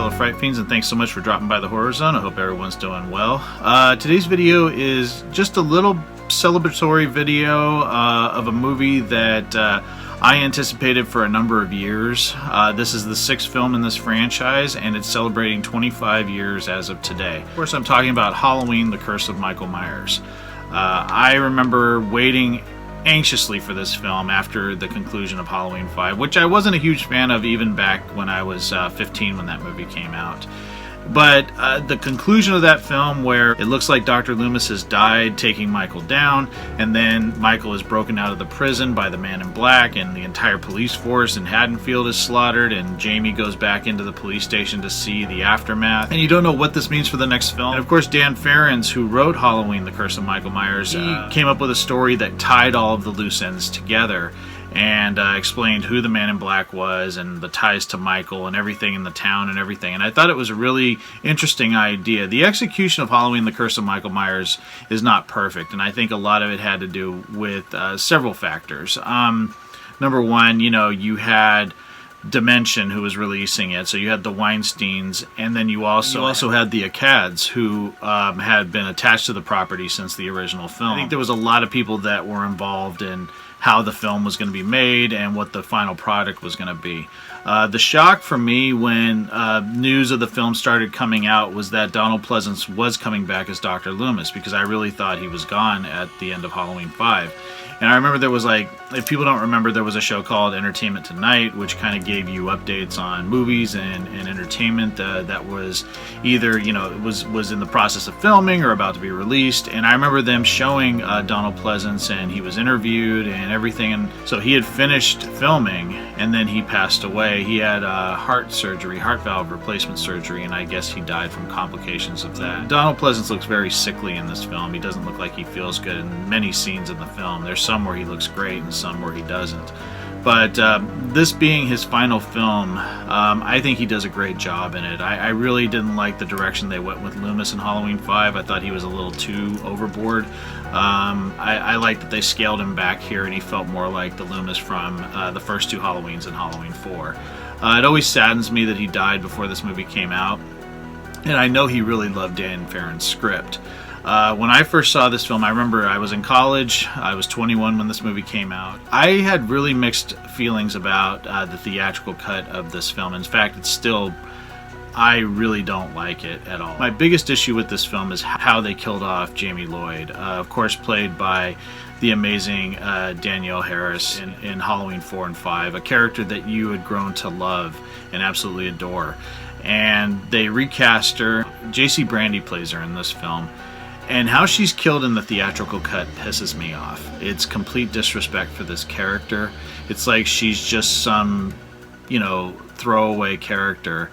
fellow Fright Fiends, and thanks so much for dropping by the Horror Zone. I hope everyone's doing well. Today's video is just a little celebratory video of a movie that I anticipated for a number of years. This is the 6th film in this franchise, and it's celebrating 25 years as of today. Of course, I'm talking about Halloween, The Curse of Michael Myers. I remember waiting anxiously for this film after the conclusion of Halloween 5, which I wasn't a huge fan of even back when I was 15 when that movie came out. But the conclusion of that film, where it looks like Dr. Loomis has died taking Michael down, and then Michael is broken out of the prison by the Man in Black, and the entire police force in Haddonfield is slaughtered, and Jamie goes back into the police station to see the aftermath. And you don't know what this means for the next film. And of course, Dan Ferens, who wrote Halloween, The Curse of Michael Myers, came up with a story that tied all of the loose ends together and explained who the Man in Black was and the ties to Michael and everything in the town and everything. And I thought it was a really interesting idea. The execution of Halloween, The Curse of Michael Myers is not perfect, and I think a lot of it had to do with several factors. Number one, you had Dimension, who was releasing it, so you had the Weinsteins, and then you also had the Accads, who had been attached to the property since the original film. I think there was a lot of people that were involved in how the film was going to be made and what the final product was going to be. The shock for me when news of the film started coming out was that Donald Pleasence was coming back as Dr. Loomis, because I really thought he was gone at the end of Halloween 5. And I remember there was, if people don't remember, there was a show called Entertainment Tonight, which kind of gave you updates on movies and entertainment that was either, it was in the process of filming or about to be released. And I remember them showing Donald Pleasence, and he was interviewed and everything. And so he had finished filming, and then he passed away. He had heart valve replacement surgery, and I guess he died from complications of that. Donald Pleasence looks very sickly in this film. He doesn't look like he feels good in many scenes in the film. There's some where he looks great and some where he doesn't. But this being his final film, I think he does a great job in it. I really didn't like the direction they went with Loomis in Halloween 5. I thought he was a little too overboard. I like that they scaled him back here, and he felt more like the Loomis from the first 2 Halloweens and Halloween 4. It always saddens me that he died before this movie came out, and I know he really loved Dan Ferens' script. When I first saw this film, I remember I was in college. I was 21 when this movie came out. I had really mixed feelings about the theatrical cut of this film. In fact, I really don't like it at all. My biggest issue with this film is how they killed off Jamie Lloyd, of course played by the amazing Danielle Harris in Halloween 4 and 5, a character that you had grown to love and absolutely adore. And they recast her. J.C. Brandy plays her in this film. And how she's killed in the theatrical cut pisses me off. It's complete disrespect for this character. It's like she's just some, throwaway character,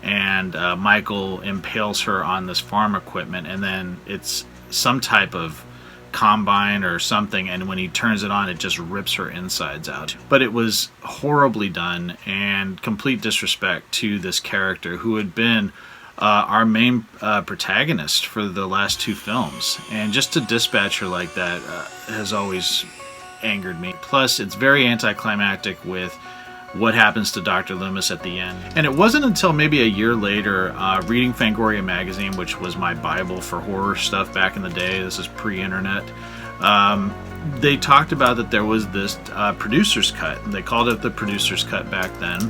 and Michael impales her on this farm equipment, and then it's some type of combine or something, and when he turns it on, it just rips her insides out. But it was horribly done, and complete disrespect to this character who had been our main protagonist for the last 2 films. And just to dispatch her like that has always angered me. Plus, it's very anticlimactic with what happens to Dr. Loomis at the end. And it wasn't until maybe a year later, reading Fangoria magazine, which was my Bible for horror stuff back in the day, this is pre-internet, they talked about that there was this producer's cut. They called it the producer's cut back then.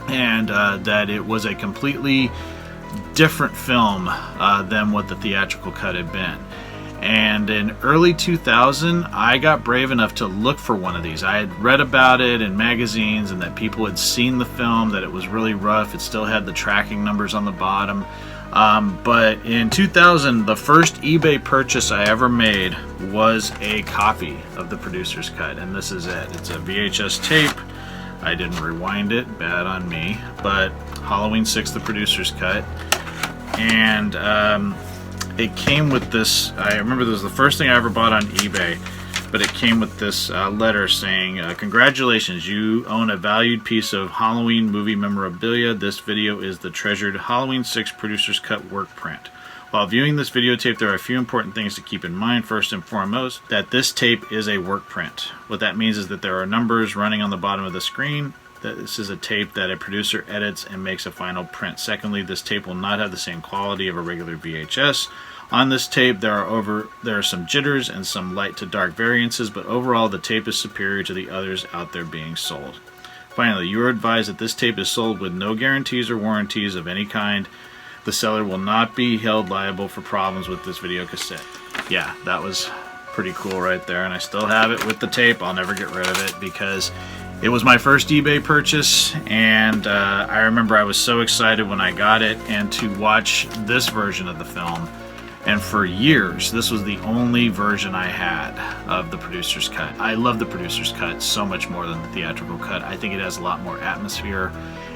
And that it was a completely different film than what the theatrical cut had been. And in early 2000, I got brave enough to look for one of these. I had read about it in magazines, and that people had seen the film, that it was really rough. It still had the tracking numbers on the bottom. But in 2000, the first eBay purchase I ever made was a copy of the producer's cut, and this is it. It's a VHS tape. I didn't rewind it, bad on me, but Halloween 6, the producer's cut. And it came with this, I remember this was the first thing I ever bought on eBay, but it came with this letter saying, congratulations, you own a valued piece of Halloween movie memorabilia. This video is the treasured Halloween 6 producer's cut work print. While viewing this videotape, there are a few important things to keep in mind. First and foremost, that this tape is a work print. What that means is that there are numbers running on the bottom of the screen, this is a tape that a producer edits and makes a final print. Secondly, this tape will not have the same quality of a regular VHS. On this tape, there are some jitters and some light to dark variances, but overall the tape is superior to the others out there being sold. Finally, you are advised that this tape is sold with no guarantees or warranties of any kind. The seller will not be held liable for problems with this video cassette. Yeah, that was pretty cool right there, and I still have it with the tape. I'll never get rid of it because it was my first eBay purchase, and I remember I was so excited when I got it and to watch this version of the film. And for years, this was the only version I had of the producer's cut. I love the producer's cut so much more than the theatrical cut. I think it has a lot more atmosphere.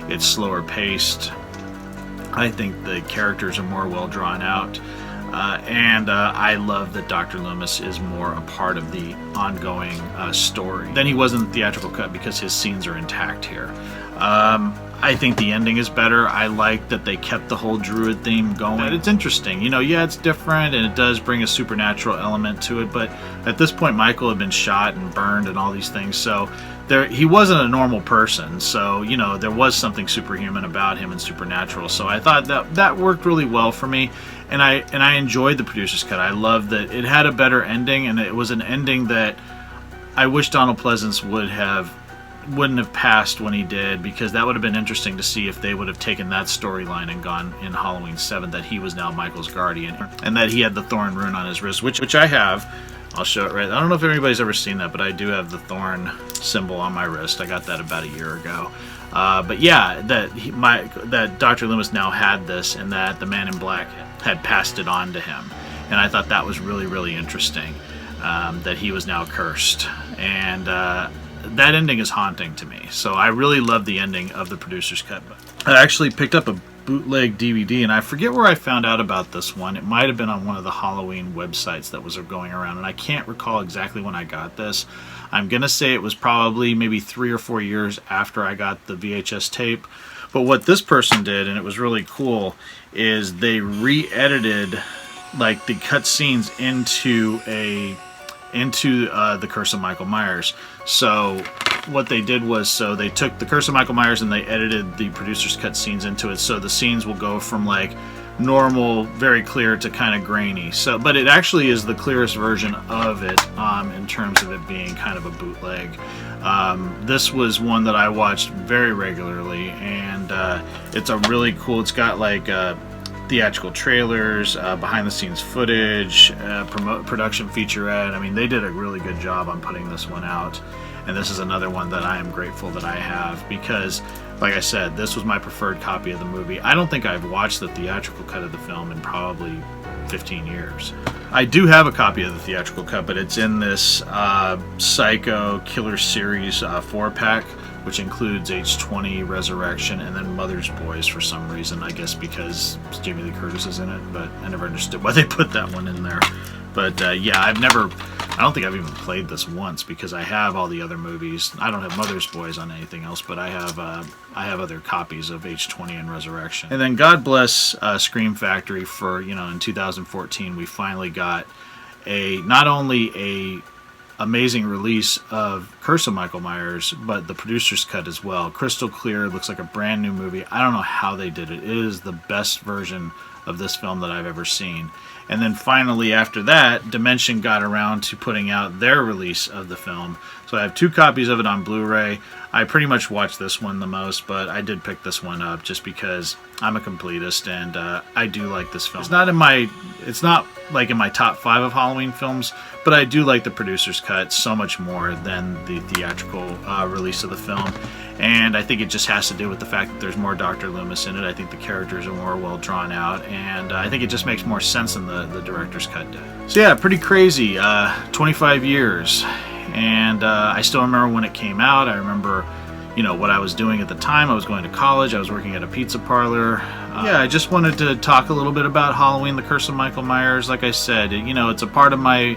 It's slower paced. I think the characters are more well drawn out. And I love that Dr. Loomis is more a part of the ongoing story than he was in the theatrical cut because his scenes are intact here. I think the ending is better. I like that they kept the whole Druid theme going. It's interesting. You know, yeah, it's different and it does bring a supernatural element to it, but at this point Michael had been shot and burned and all these things, so he wasn't a normal person, so, you know, there was something superhuman about him and supernatural, so I thought that worked really well for me, and I enjoyed the producer's cut. I loved that it had a better ending, and it was an ending that I wish Donald Pleasence wouldn't have passed when he did, because that would have been interesting to see if they would have taken that storyline and gone in Halloween 7 that he was now Michael's guardian and that he had the thorn rune on his wrist, which I have. I'll show it right. I don't know if anybody's ever seen that, but I do have the thorn symbol on my wrist. I got that about a year ago. But yeah, that Dr. Loomis now had this, and that the Man in Black had passed it on to him, and I thought that was really, really interesting. That he was now cursed, and that ending is haunting to me. So I really love the ending of the producer's cut. I actually picked up a bootleg DVD, and I forget where I found out about this one. It might have been on one of the Halloween websites that was going around, and I can't recall exactly when I got this. I'm gonna say it was probably maybe 3 or 4 years after I got the VHS tape. But what this person did, and it was really cool, is they re-edited like the cut scenes into the Curse of Michael Myers. So what they did was, so they took the Curse of Michael Myers and they edited the producer's cut scenes into it, so the scenes will go from like normal, very clear, to kind of grainy. So, but it actually is the clearest version of it in terms of it being kind of a bootleg. This was one that I watched very regularly, and it's a really cool, it's got like theatrical trailers, behind-the-scenes footage, production featurette. I mean, they did a really good job on putting this one out, and this is another one that I am grateful that I have, because, like I said, this was my preferred copy of the movie. I don't think I've watched the theatrical cut of the film in probably 15 years. I do have a copy of the theatrical cut, but it's in this Psycho Killer Series 4-pack, which includes H20, Resurrection, and then Mother's Boys for some reason. I guess because Jamie Lee Curtis is in it, but I never understood why they put that one in there. But yeah, I don't think I've even played this once, because I have all the other movies. I don't have Mother's Boys on anything else, but I have other copies of H20 and Resurrection. And then God bless Scream Factory for, you know, in 2014 we finally got not only a amazing release of Curse of Michael Myers, but the producer's cut as well. Crystal clear, looks like a brand new movie. I don't know how they did it. It is the best version of this film that I've ever seen. And then finally after that, Dimension got around to putting out their release of the film. So I have 2 copies of it on Blu-ray. I pretty much watched this one the most, but I did pick this one up just because I'm a completist, and I do like this film. It's not like in my top 5 of Halloween films, but I do like the producer's cut so much more than the theatrical release of the film. And I think it just has to do with the fact that there's more Dr. Loomis in it. I think the characters are more well drawn out, and I think it just makes more sense than the director's cut did. So yeah, pretty crazy. 25 years. And I still remember when it came out. I remember, you know, what I was doing at the time. I was going to college. I was working at a pizza parlor. Yeah, I just wanted to talk a little bit about Halloween, the Curse of Michael Myers. Like I said, you know, it's a part of my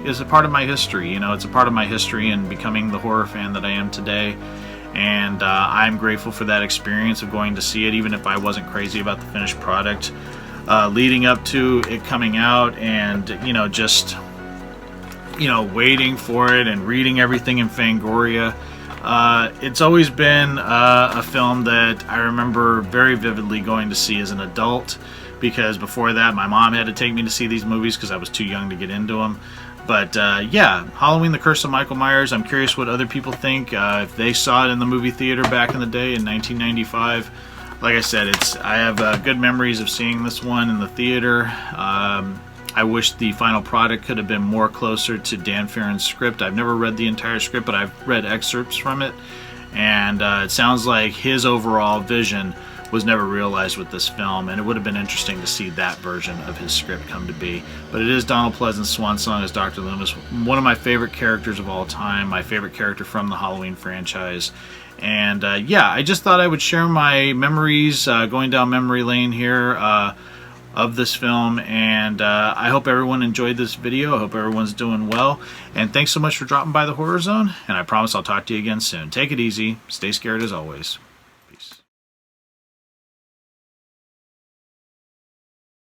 history. You know, it's a part of my history in becoming the horror fan that I am today. And I'm grateful for that experience of going to see it, even if I wasn't crazy about the finished product. Leading up to it coming out, and, you know, just, you know, waiting for it and reading everything in Fangoria. It's always been a film that I remember very vividly going to see as an adult, because before that my mom had to take me to see these movies because I was too young to get into them. But yeah, Halloween, The Curse of Michael Myers. I'm curious what other people think, if they saw it in the movie theater back in the day in 1995. Like I said, I have good memories of seeing this one in the theater. I wish the final product could have been more closer to Dan Farron's script. I've never read the entire script, but I've read excerpts from it, and it sounds like his overall vision was never realized with this film, and it would have been interesting to see that version of his script come to be. But it is Donald Pleasence's swan song as Dr. Loomis, one of my favorite characters of all time, my favorite character from the Halloween franchise. And yeah, I just thought I would share my memories going down memory lane here of this film, and I hope everyone enjoyed this video. I hope everyone's doing well, and thanks so much for dropping by the Horror Zone, and I promise I'll talk to you again soon. Take it easy, stay scared as always. Peace.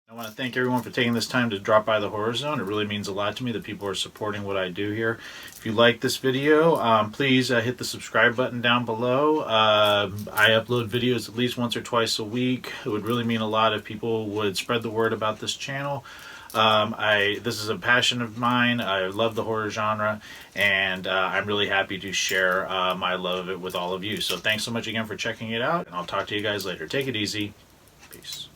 I want to thank everyone for taking this time to drop by the Horror Zone. It really means a lot to me that people are supporting what I do here. If you like this video, please hit the subscribe button down below. I upload videos at least once or twice a week. It would really mean a lot if people would spread the word about this channel. This is a passion of mine. I love the horror genre, and I'm really happy to share my love of it with all of you. So thanks so much again for checking it out, and I'll talk to you guys later. Take it easy. Peace.